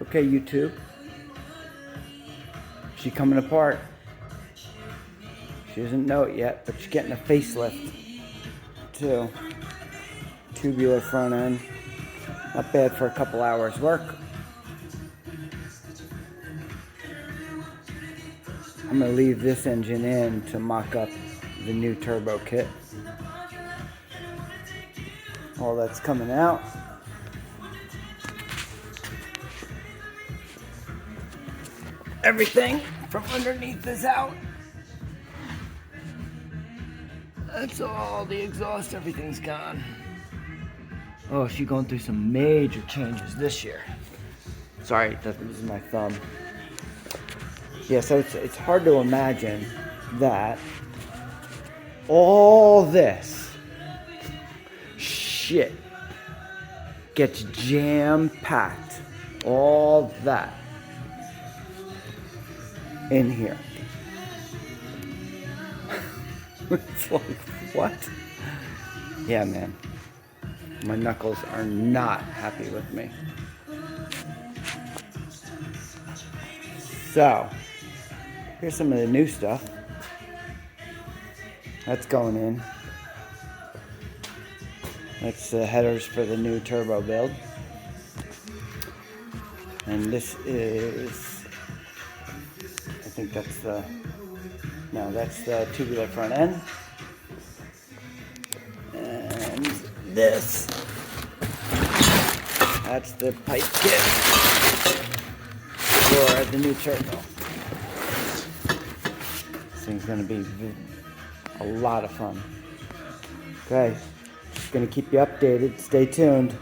Okay, YouTube. She's coming apart. She doesn't know it yet, but she's getting a facelift too. Tubular front end. Not bad for a couple hours work. I'm gonna leave this engine in to mock up the new turbo kit. All that's coming out. Everything from underneath is out. That's all the exhaust, everything's gone. Oh, she's going through some major changes this year. Sorry, that was my thumb. Yeah, so it's hard to imagine that all this shit gets jam-packed. All that in here. It's like, what? Yeah, man. My knuckles are not happy with me. So, here's some of the new stuff. That's going in. That's the headers for the new turbo build. And this is, I think that's the, no, that's the tubular front end. And this, that's the pipe kit for the new turbo. This thing's gonna be a lot of fun. Okay, just gonna keep you updated. Stay tuned.